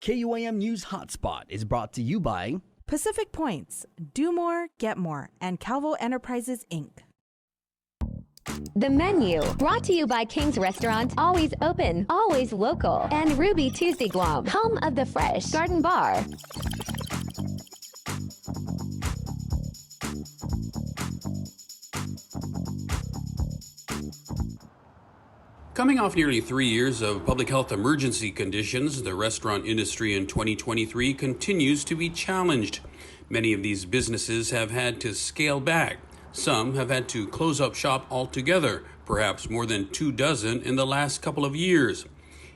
KUAM News Hotspot is brought to you by Pacific Points, Do More, Get More, and Calvo Enterprises, Inc. The menu, brought to you by King's Restaurant, always open, always local, and Ruby Tuesday Guam, home of the Fresh Garden Bar. Coming off nearly 3 years of public health emergency conditions, the restaurant industry in 2023 continues to be challenged. Many of these businesses have had to scale back. Some have had to close up shop altogether, perhaps more than 24 in the last couple of years.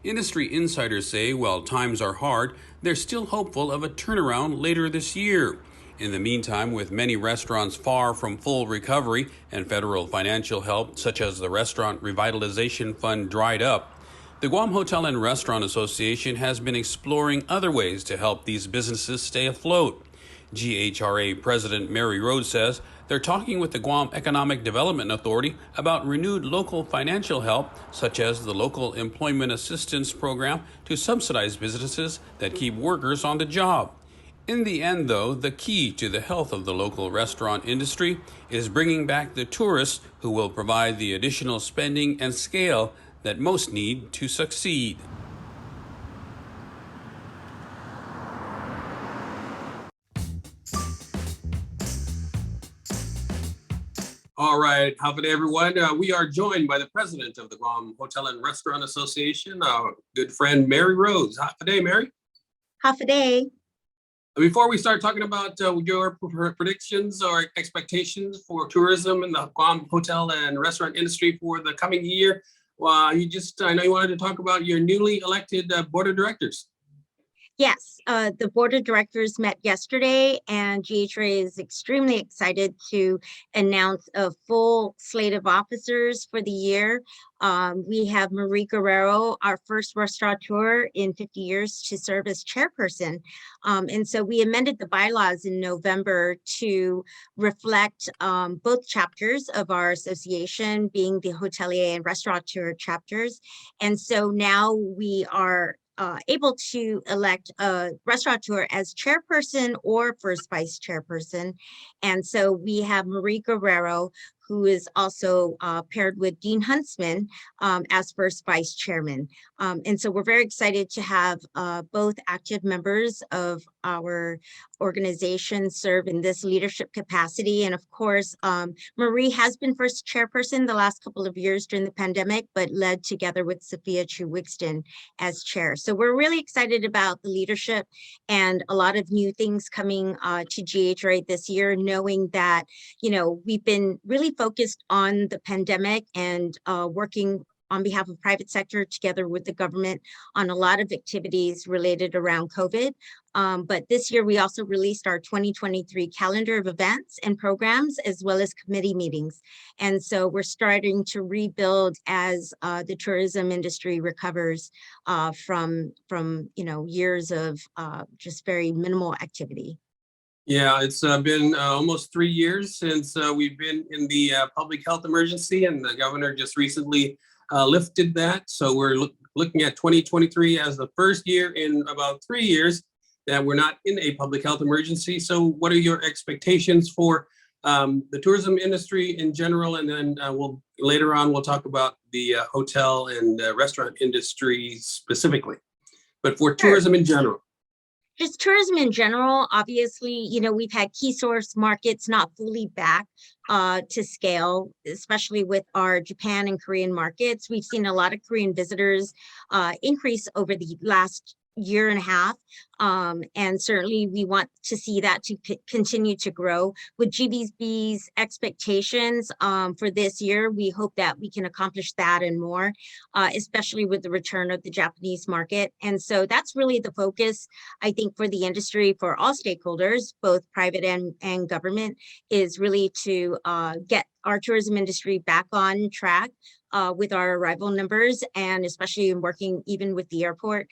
Industry insiders say while times are hard, they're still hopeful of a turnaround later this year. In the meantime, with many restaurants far from full recovery and federal financial help, such as the Restaurant Revitalization Fund, dried up, the Guam Hotel and Restaurant Association has been exploring other ways to help these businesses stay afloat. GHRA President Mary Rhodes says they're talking with the Guam Economic Development Authority about renewed local financial help, such as the Local Employment Assistance Program, to subsidize businesses that keep workers on the job. In the end, though, the key to the health of the local restaurant industry is bringing back the tourists who will provide the additional spending and scale that most need to succeed. All right, how's it, everyone? We are joined by the president of the Guam Hotel and Restaurant Association, our good friend Mary Rhodes. Half a day, Mary. Half a day. Before we start talking about your predictions or expectations for tourism in the Guam hotel and restaurant industry for the coming year, I know you wanted to talk about your newly elected board of directors. Yes, the board of directors met yesterday, and GHRA is extremely excited to announce a full slate of officers for the year. We have Mary Guerrero, our first restaurateur in 50 years, to serve as chairperson. And so we amended the bylaws in November to reflect both chapters of our association, being the hotelier and restaurateur chapters. And so now we are able to elect a restaurateur as chairperson or first vice chairperson. And so we have Mary Guerrero, who is also paired with Dean Huntsman as first vice chairman. And so we're very excited to have both active members of our organization serve in this leadership capacity. And of course, Marie has been first chairperson the last couple of years during the pandemic, but led together with Sophia Chu Wixton as chair. So we're really excited about the leadership and a lot of new things coming to GHRA this year, knowing that, you know, we've been really focused on the pandemic and working on behalf of private sector together with the government on a lot of activities related around COVID. But this year we also released our 2023 calendar of events and programs, as well as committee meetings. And so we're starting to rebuild as the tourism industry recovers from years of just very minimal activity. Yeah, it's been almost 3 years since we've been in the public health emergency, and the governor just recently lifted that. So we're looking at 2023 as the first year in about 3 years that we're not in a public health emergency. So what are your expectations for the tourism industry in general? And then later on, we'll talk about the hotel and restaurant industry specifically, but for tourism in general. Just tourism in general, obviously, you know, we've had key source markets not fully back to scale, especially with our Japan and Korean markets. We've seen a lot of Korean visitors increase over the last year and a half. And certainly we want to see that to continue to grow. With GBB's expectations for this year, we hope that we can accomplish that and more, especially with the return of the Japanese market. And so that's really the focus, I think, for the industry, for all stakeholders, both private and government, is really to get our tourism industry back on track with our arrival numbers, and especially in working even with the airport,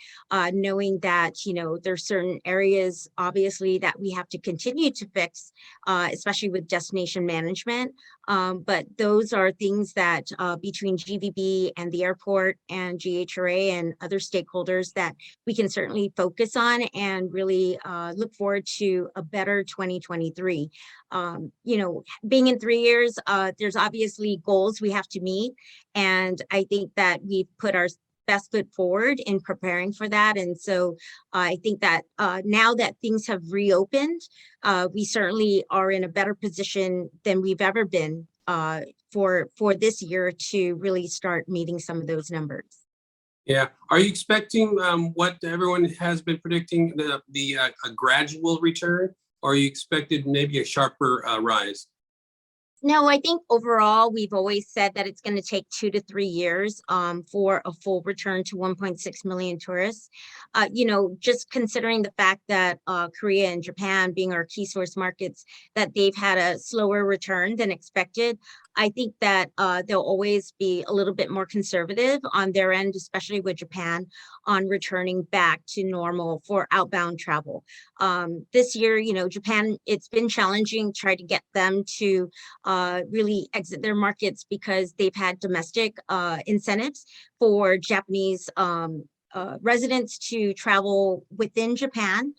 knowing that, you know, there's certain areas obviously that we have to continue to fix, especially with destination management. But those are things that between GVB and the airport and GHRA and other stakeholders that we can certainly focus on and really look forward to a better 2023. Being in 3 years, there's obviously goals we have to meet. And I think that we've put our best foot forward in preparing for that. And so I think that now that things have reopened, we certainly are in a better position than we've ever been for this year to really start meeting some of those numbers. Yeah. Are you expecting what everyone has been predicting, a gradual return, or are you expected maybe a sharper rise? No, I think overall, we've always said that it's going to take 2 to 3 years for a full return to 1.6 million tourists. Just considering the fact that Korea and Japan being our key source markets, that they've had a slower return than expected. I think that they'll always be a little bit more conservative on their end, especially with Japan, on returning back to normal for outbound travel. This year, Japan, it's been challenging to try to get them to really exit their markets because they've had domestic incentives for Japanese residents to travel within Japan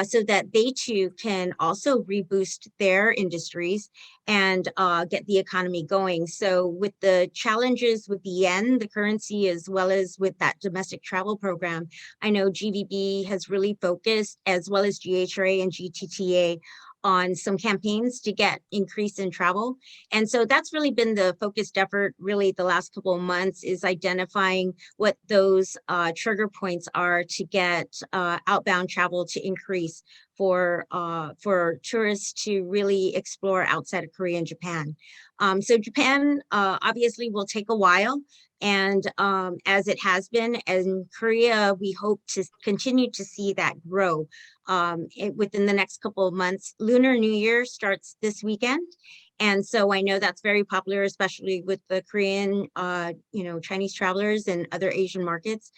so that they too can also reboost their industries and get the economy going. So with the challenges with the yen, the currency, as well as with that domestic travel program, I know GVB has really focused, as well as GHRA and GTTA, on some campaigns to get increase in travel. And so that's really been the focused effort really the last couple of months, is identifying what those trigger points are to get outbound travel to increase for tourists to really explore outside of Korea and Japan. So Japan obviously will take a while. And as it has been, in Korea, we hope to continue to see that grow within the next couple of months. Lunar New Year starts this weekend. And so I know that's very popular, especially with the Korean, Chinese travelers and other Asian markets.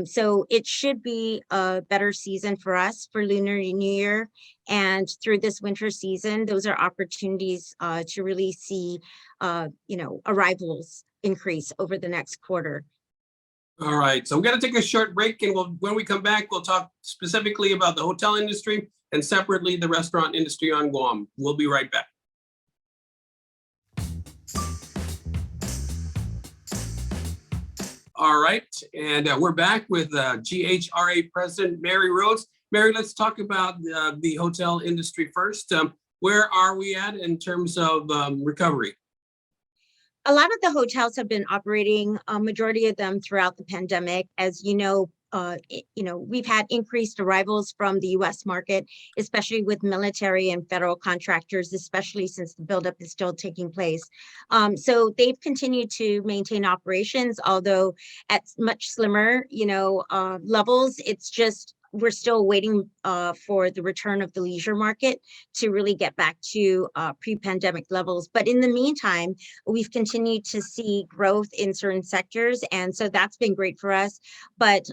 So it should be a better season for us for Lunar New Year. And through this winter season, those are opportunities to really see, arrivals increase over the next quarter. All right, so we're going to take a short break, and when we come back, we'll talk specifically about the hotel industry and separately the restaurant industry on Guam. We'll be right back. All right, and we're back with GHRA President Mary Rhodes. Mary, let's talk about the hotel industry first. Where are we at in terms of recovery? A lot of the hotels have been operating, a majority of them throughout the pandemic. As you know, we've had increased arrivals from the U.S. market, especially with military and federal contractors, especially since the buildup is still taking place. So they've continued to maintain operations, although at much slimmer, levels. It's just we're still waiting for the return of the leisure market to really get back to pre-pandemic levels. But in the meantime, we've continued to see growth in certain sectors. And so that's been great for us. But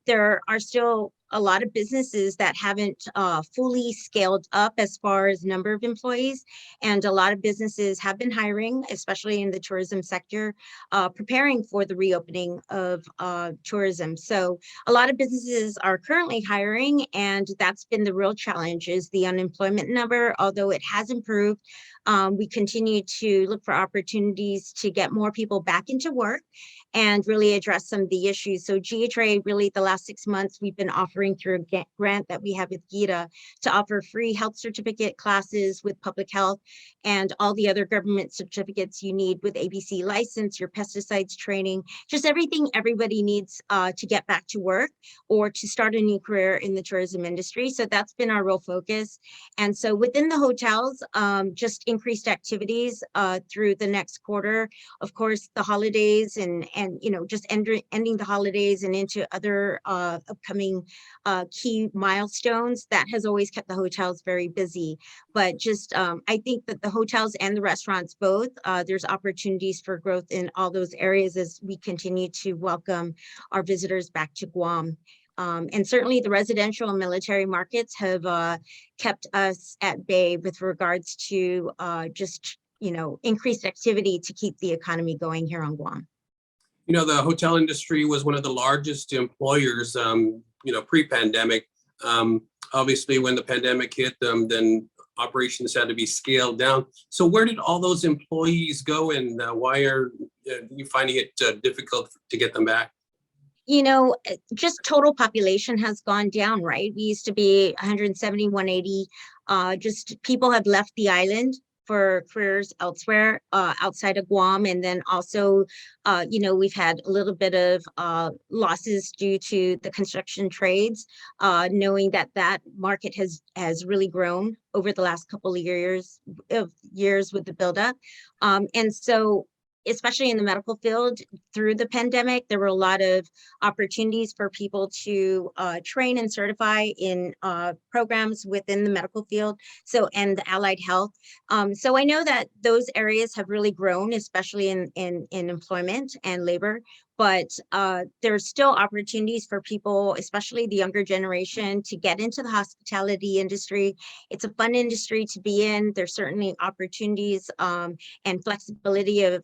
there are still a lot of businesses that haven't fully scaled up as far as number of employees. And a lot of businesses have been hiring, especially in the tourism sector, preparing for the reopening of tourism. So a lot of businesses are currently hiring, and that's been the real challenge, is the unemployment number. Although it has improved, we continue to look for opportunities to get more people back into work and really address some of the issues. So GHRA, really the last 6 months, we've been offering through a grant that we have with GHRA to offer free health certificate classes with public health and all the other government certificates you need with ABC license, your pesticides training, just everything everybody needs to get back to work or to start a new career in the tourism industry. So that's been our real focus. And so within the hotels, just increased activities through the next quarter. Of course, the holidays and just ending the holidays and into other upcoming key milestones, that has always kept the hotels very busy. But just I think that the hotels and the restaurants both, there's opportunities for growth in all those areas as we continue to welcome our visitors back to Guam. And certainly the residential and military markets have kept us at bay with regards to just increased activity to keep the economy going here on Guam. The hotel industry was one of the largest employers, pre-pandemic. Obviously, when the pandemic hit, then operations had to be scaled down. So where did all those employees go, and why are you finding it difficult to get them back? Just total population has gone down, right? We used to be 170, 180. Just people have left the island for careers elsewhere outside of Guam. And then also, we've had a little bit of losses due to the construction trades, knowing that market has really grown over the last couple of years with the buildup. And so, especially in the medical field, through the pandemic, there were a lot of opportunities for people to train and certify in programs within the medical field, and the allied health. So I know that those areas have really grown, especially in employment and labor. But there's still opportunities for people, especially the younger generation, to get into the hospitality industry. It's a fun industry to be in. There's certainly opportunities and flexibility of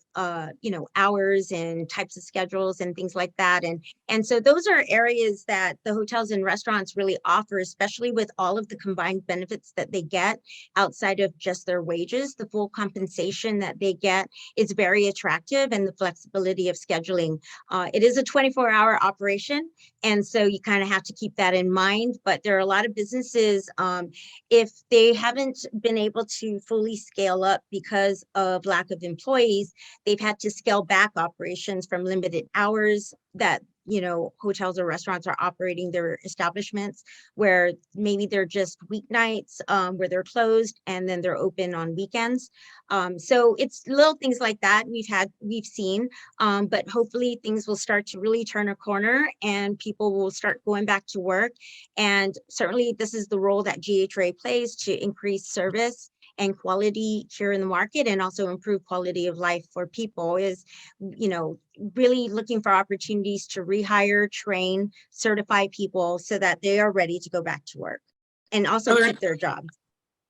hours and types of schedules and things like that. And so those are areas that the hotels and restaurants really offer, especially with all of the combined benefits that they get outside of just their wages. The full compensation that they get is very attractive, and the flexibility of scheduling. It is a 24-hour operation, and so you kind of have to keep that in mind. But there are a lot of businesses, if they haven't been able to fully scale up because of lack of employees, they've had to scale back operations from limited hours that hotels or restaurants are operating their establishments, where maybe they're just weeknights where they're closed and then they're open on weekends. So it's little things like that we've seen, but hopefully things will start to really turn a corner and people will start going back to work. And certainly this is the role that GHRA plays to increase service and quality here in the market, and also improve quality of life for people, is really looking for opportunities to rehire, train, certify people so that they are ready to go back to work and also keep their jobs.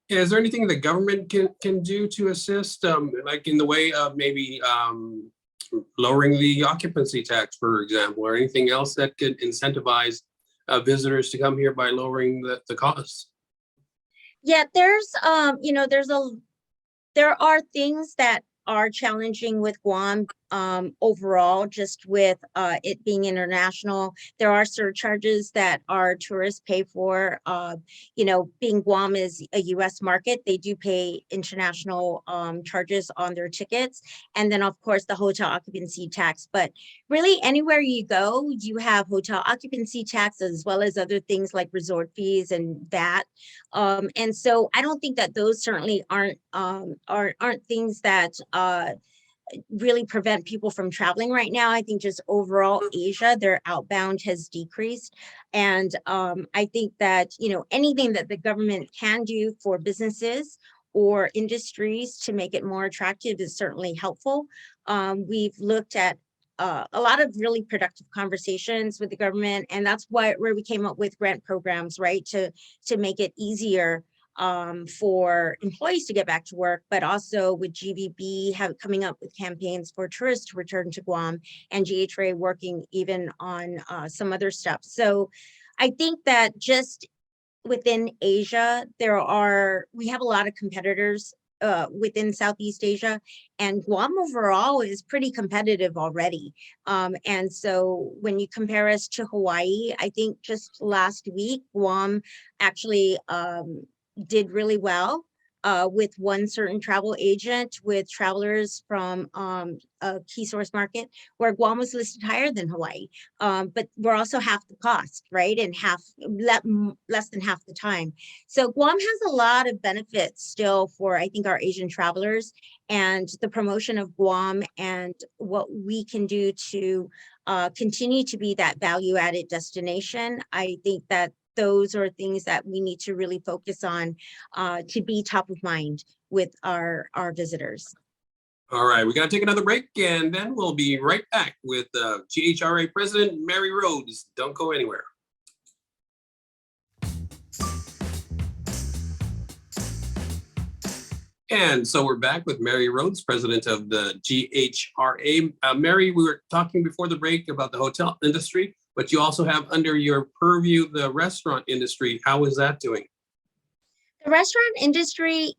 Is there anything the government can do to assist, like in the way of maybe lowering the occupancy tax, for example, or anything else that could incentivize visitors to come here by lowering the costs? Yeah, there are things that are challenging with Guam overall, just with it being international. There are surcharges that our tourists pay for. Being Guam is a U.S. market, they do pay international charges on their tickets. And then, of course, the hotel occupancy tax. But really, anywhere you go, you have hotel occupancy tax, as well as other things like resort fees and VAT. And so I don't think that those certainly aren't things that really prevent people from traveling right now. I think just overall Asia, their outbound has decreased. And I think that, anything that the government can do for businesses or industries to make it more attractive is certainly helpful. We've looked at a lot of really productive conversations with the government, and that's where we came up with grant programs, right, to make it easier for employees to get back to work, but also with GVB coming up with campaigns for tourists to return to Guam, and GHRA working even on some other stuff. So I think that just within Asia, we have a lot of competitors within Southeast Asia, and Guam overall is pretty competitive already. And so when you compare us to Hawaii, I think just last week, Guam actually did really well with one certain travel agent with travelers from a key source market, where Guam was listed higher than Hawaii. But we're also half the cost, right? And less than half the time. So Guam has a lot of benefits still for, I think, our Asian travelers, and the promotion of Guam and what we can do to continue to be that value-added destination. I think that those are things that we need to really focus on to be top of mind with our visitors. All right, we got to take another break, and then we'll be right back with GHRA President Mary Rhodes. Don't go anywhere. And so we're back with Mary Rhodes, president of the GHRA. Mary, we were talking before the break about the hotel industry, but you also have under your purview the restaurant industry. How is that doing? The restaurant industry,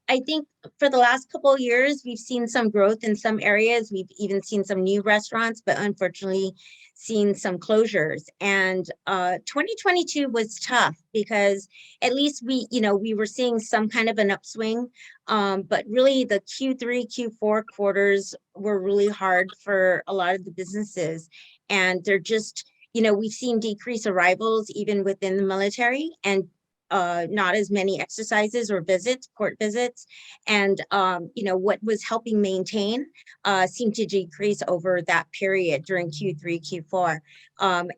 I think for the last couple of years, we've seen some growth in some areas. We've even seen some new restaurants, but unfortunately seen some closures. And 2022 was tough because at least we were seeing some kind of an upswing. But really the Q3, Q4 quarters were really hard for a lot of the businesses. And they're just, we've seen decreased arrivals even within the military, and not as many exercises or court visits. And, what was helping maintain seemed to decrease over that period during Q3, Q4.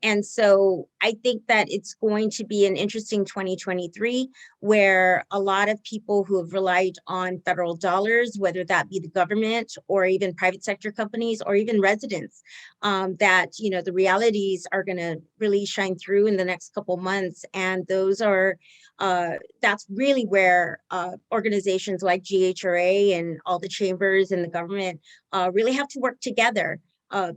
And so I think that it's going to be an interesting 2023 where a lot of people who have relied on federal dollars, whether that be the government or even private sector companies or even residents, that, the realities are going to really shine through in the next couple months. And those are that's really where organizations like GHRA and all the chambers and the government really have to work together,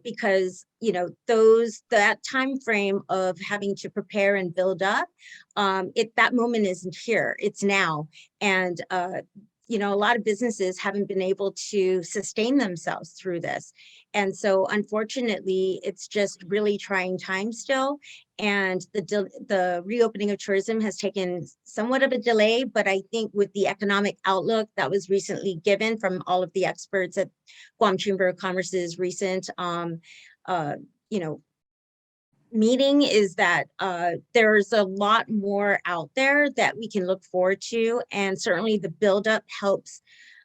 because that time frame of having to prepare and build up, that moment isn't here, it's now. And a lot of businesses haven't been able to sustain themselves through this. And so unfortunately, it's just really trying times still. And the reopening of tourism has taken somewhat of a delay, but I think with the economic outlook that was recently given from all of the experts at Guam Chamber of Commerce's recent meeting, is that there's a lot more out there that we can look forward to. And certainly the buildup helps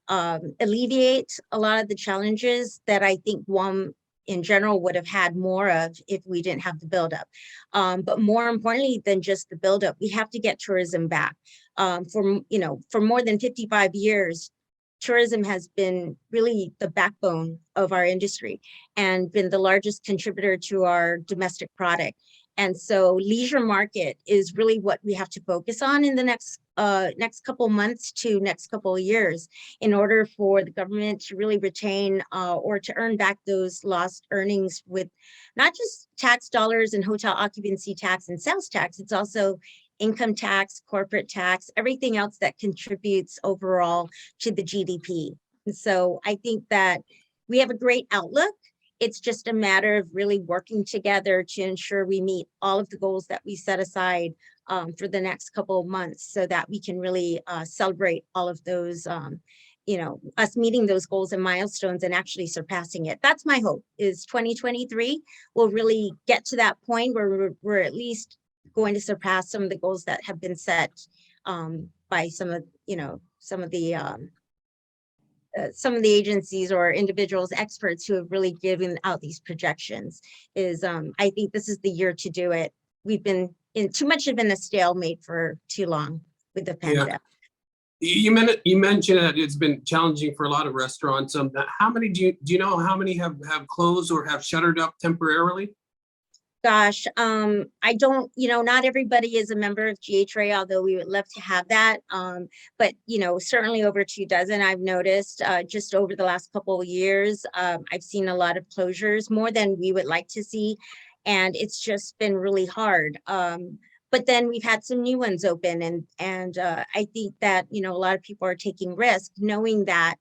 alleviate a lot of the challenges that I think Guam in general would have had more of if we didn't have the buildup. But more importantly than just the buildup, we have to get tourism back. For more than 55 years, tourism has been really the backbone of our industry and been the largest contributor to our domestic product. And so leisure market is really what we have to focus on in the next couple months to next couple of years in order for the government to really retain or to earn back those lost earnings with not just tax dollars and hotel occupancy tax and sales tax. It's also income tax, corporate tax, everything else that contributes overall to the GDP. And so I think that we have a great outlook. It's just a matter of really working together to ensure we meet all of the goals that we set aside for the next couple of months, so that we can really celebrate all of those, us meeting those goals and milestones and actually surpassing it. That's my hope, is 2023 will really get to that point where we're at least going to surpass some of the goals that have been set by some of the agencies or individuals, experts who have really given out these projections. I think this is the year to do it. We've been in too much of a stalemate for too long with the pandemic. Yeah. You mentioned that it's been challenging for a lot of restaurants. How many do you know how many have closed or have shuttered up temporarily? Gosh, I don't, not everybody is a member of GHRA, although we would love to have that. But, certainly over 24 I've noticed just over the last couple of years, I've seen a lot of closures, more than we would like to see. And it's just been really hard. But then we've had some new ones open. And I think that, a lot of people are taking risks, knowing that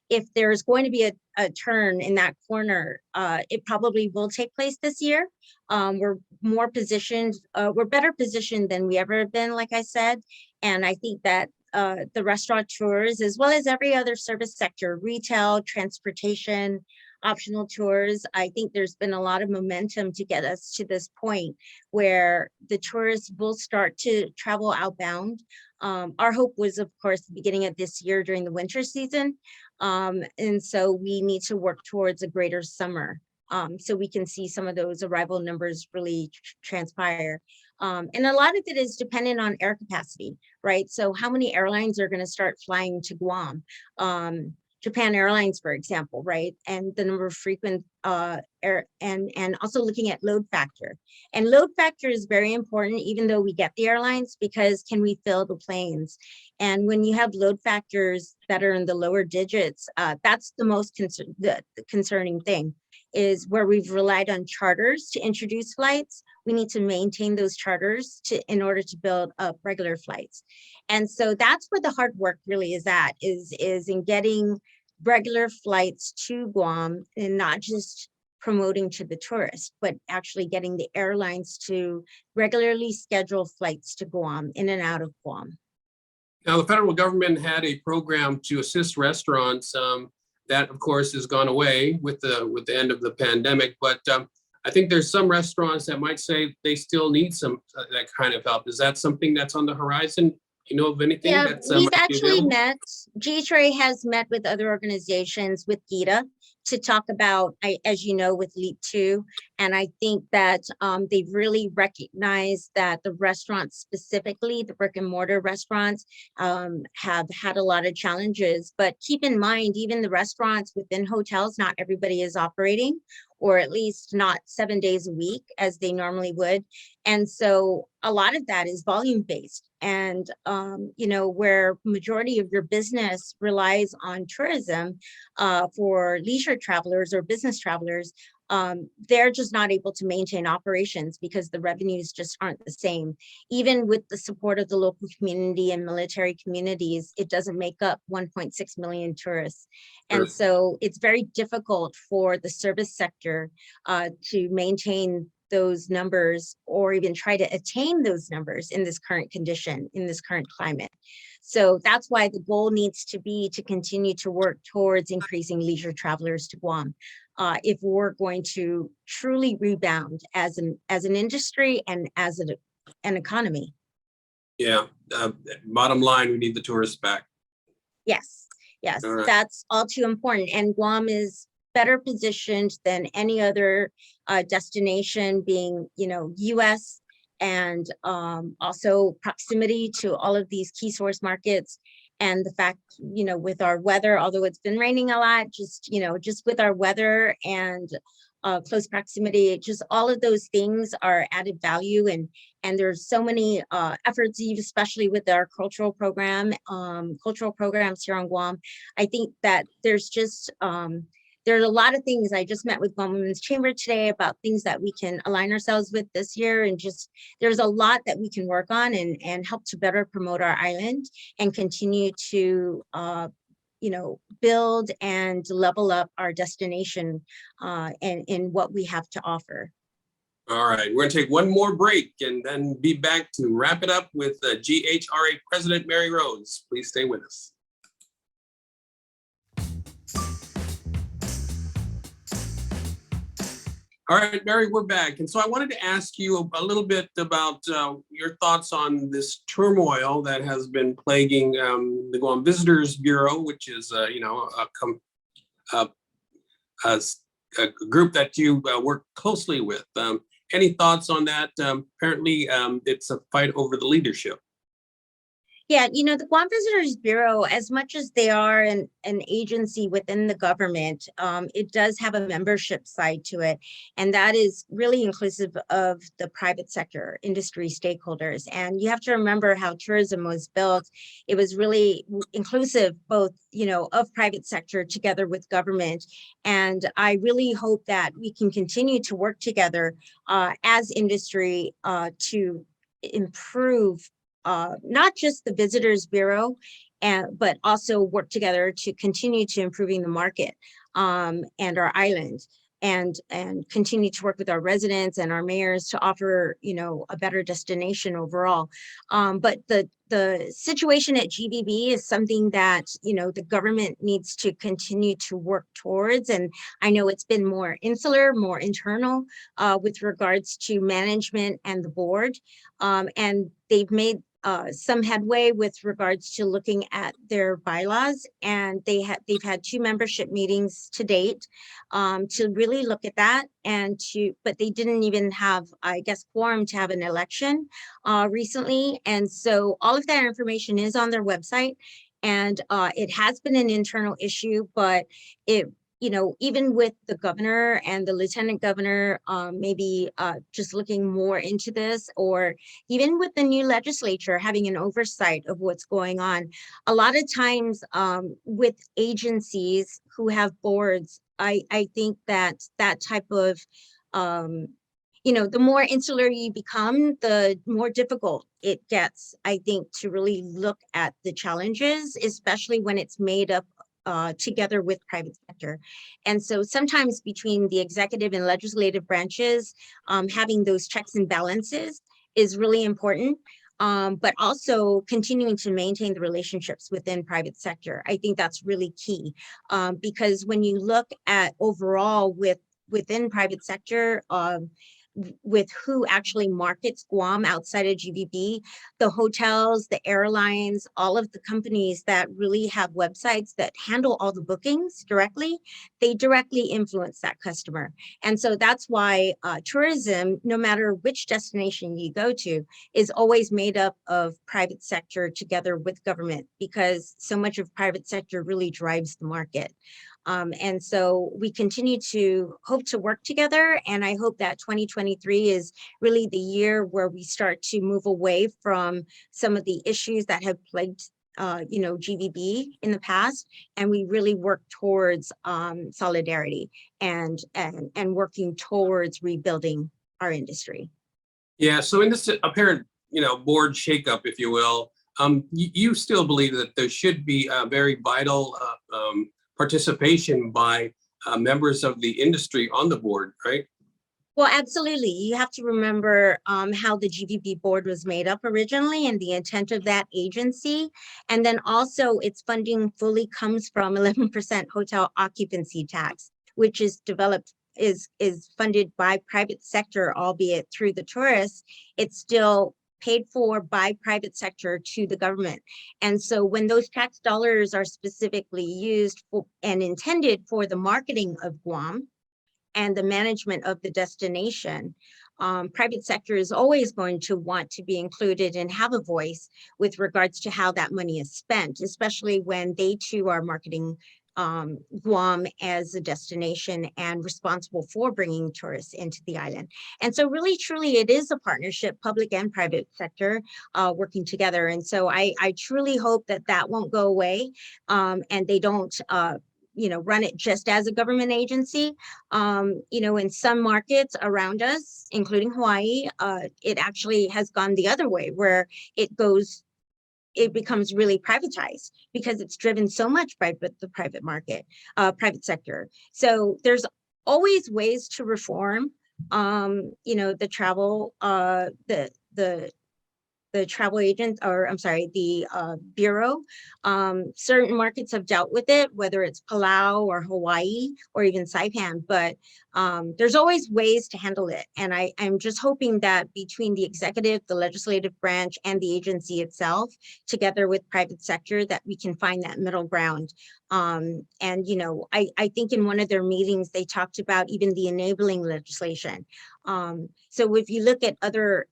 if there's going to be a turn in that corner, it probably will take place this year. We're more positioned, we're better positioned than we ever have been, like I said. And I think that the restaurateurs, as well as every other service sector, retail, transportation, optional tours, I think there's been a lot of momentum to get us to this point where the tourists will start to travel outbound. Our hope was, of course, the beginning of this year during the winter season. And so we need to work towards a greater summer so we can see some of those arrival numbers really transpire. And a lot of it is dependent on air capacity, right? So how many airlines are going to start flying to Guam? Japan Airlines, for example, right? And the number of frequent and also looking at load factor. And load factor is very important, even though we get the airlines, because can we fill the planes? And when you have load factors that are in the lower digits, that's the most the concerning thing, is where we've relied on charters to introduce flights. We need to maintain those charters in order to build up regular flights. And so that's where the hard work really is at, is in getting regular flights to Guam, and not just promoting to the tourists, but actually getting the airlines to regularly schedule flights to Guam, in and out of Guam. Now, the federal government had a program to assist restaurants. That, of course, has gone away with the end of the pandemic. But I think there's some restaurants that might say they still need some that kind of help. Is that something that's on the horizon? You know of anything? Yeah, that's we've might be actually available? met, GHRA has met with other organizations, with GITA, to talk about, as you know, with LEAP 2. And I think that they've really recognized that the restaurants, specifically the brick and mortar restaurants, have had a lot of challenges. But keep in mind, even the restaurants within hotels, not everybody is operating, or at least not 7 days a week as they normally would. And so a lot of that is volume based. And, you know, where majority of your business relies on tourism for leisure travelers or business travelers, they're just not able to maintain operations because the revenues just aren't the same. Even with the support of the local community and military communities, it doesn't make up 1.6 million tourists. And so it's very difficult for the service sector to maintain those numbers, or even try to attain those numbers in this current condition, in this current climate. So that's why the goal needs to be to continue to work towards increasing leisure travelers to Guam, if we're going to truly rebound as an industry and as an economy. Yeah. Bottom line, we need the tourists back. Yes, yes, All right. that's all too important. And Guam is better positioned than any other destination, being, you know, US, and also proximity to all of these key source markets. And the fact, you know, with our weather, although it's been raining a lot, just, you know, just with our weather and close proximity, just all of those things are added value. And there's so many efforts, especially with our cultural programs here on Guam. I think that there's just, there's a lot of things. I just met with Guam Women's Chamber today about things that we can align ourselves with this year. And just, there's a lot that we can work on and help to better promote our island and continue to, you know, build and level up our destination and in what we have to offer. All right, we're gonna take one more break and then be back to wrap it up with GHRA President Mary Rhodes. Please stay with us. All right, Mary, we're back. And so I wanted to ask you a little bit about your thoughts on this turmoil that has been plaguing the Guam Visitors Bureau, which is, you know, a group that you work closely with. Any thoughts on that? Apparently, it's a fight over the leadership. Yeah, you know, the Guam Visitors Bureau, as much as they are an agency within the government, it does have a membership side to it. And that is really inclusive of the private sector, industry stakeholders. And you have to remember how tourism was built. It was really inclusive, both, you know, of private sector together with government. And I really hope that we can continue to work together as industry to improve not just the Visitors Bureau, but also work together to continue to improving the market and our island, and continue to work with our residents and our mayors to offer, you know, a better destination overall. But the situation at GVB is something that, you know, the government needs to continue to work towards. And I know it's been more insular, more internal with regards to management and the board. And they've made some headway with regards to looking at their bylaws, and they've had 2 membership meetings to date to really look at that, but they didn't even have, I guess, quorum to have an election recently. And so all of that information is on their website. And it has been an internal issue, but it, even with the governor and the lieutenant governor, maybe just looking more into this, or even with the new legislature having an oversight of what's going on, a lot of times with agencies who have boards, I think that type of, the more insular you become, the more difficult it gets, I think, to really look at the challenges, especially when it's made up together with private sector. And so sometimes between the executive and legislative branches, having those checks and balances is really important. But also continuing to maintain the relationships within private sector. I think that's really key, because when you look at overall within private sector, with who actually markets Guam outside of GVB, the hotels, the airlines, all of the companies that really have websites that handle all the bookings directly, they directly influence that customer. And so that's why tourism, no matter which destination you go to, is always made up of private sector together with government, because so much of private sector really drives the market. And so we continue to hope to work together. And I hope that 2023 is really the year where we start to move away from some of the issues that have plagued GVB in the past, and we really work towards solidarity and working towards rebuilding our industry. Yeah, so in this apparent, board shakeup, if you will, you still believe that there should be a very vital participation by members of the industry on the board, right? Well, absolutely. You have to remember how the GVB board was made up originally and the intent of that agency. And then also its funding fully comes from 11% hotel occupancy tax, which is funded by private sector, albeit through the tourists. It's still paid for by private sector to the government. And so when those tax dollars are specifically used for and intended for the marketing of Guam and the management of the destination, private sector is always going to want to be included and have a voice with regards to how that money is spent, especially when they too are marketing Guam as a destination and responsible for bringing tourists into the island. And so really, truly, it is a partnership, public and private sector working together. And so I truly hope that won't go away, and they don't run it just as a government agency. In some markets around us, including Hawaii, it actually has gone the other way, where it becomes really privatized because it's driven so much by the private market, private sector. So there's always ways to reform, the travel, the travel agent, or I'm sorry, the bureau. Certain markets have dealt with it, whether it's Palau or Hawaii or even Saipan, but there's always ways to handle it. And I'm just hoping that between the executive, the legislative branch, and the agency itself, together with private sector, that we can find that middle ground. And, I think in one of their meetings, they talked about even the enabling legislation. So if you look at other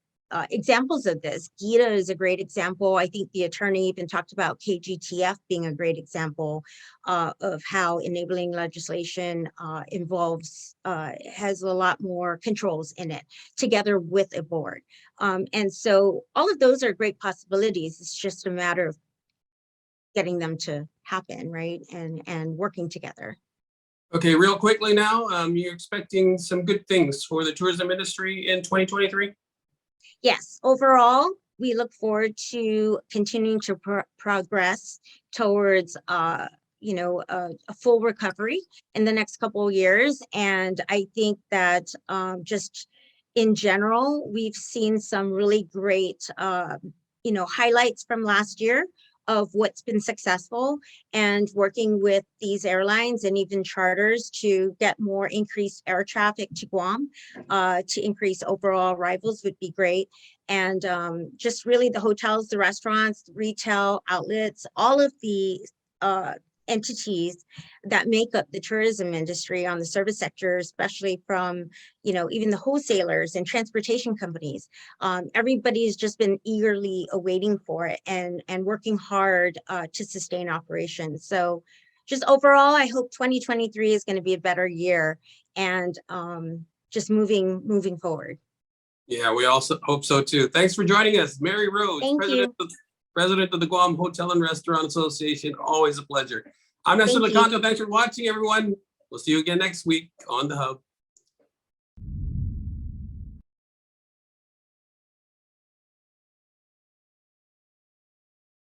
examples of this, GHRA is a great example. I think the attorney even talked about KGTF being a great example of how enabling legislation has a lot more controls in it, together with a board. And so all of those are great possibilities. It's just a matter of getting them to happen, right? And working together. Okay, real quickly now, you're expecting some good things for the tourism industry in 2023? Yes, overall, we look forward to continuing to progress towards, a full recovery in the next couple of years. And I think that just in general, we've seen some really great, highlights from last year of what's been successful, and working with these airlines and even charters to get more increased air traffic to Guam, to increase overall arrivals would be great. And just really the hotels, the restaurants, the retail outlets, all of the entities that make up the tourism industry on the service sector, especially from, even the wholesalers and transportation companies. Everybody's just been eagerly awaiting for it and working hard to sustain operations. So just overall, I hope 2023 is going to be a better year, and just moving forward. Yeah, we also hope so too. Thanks for joining us, Mary Rhodes, Thank you. President of the Guam Hotel and Restaurant Association. Always a pleasure. I'm Nestor Thank you. Lacanto. Thanks for watching, everyone. We'll see you again next week on The Hub.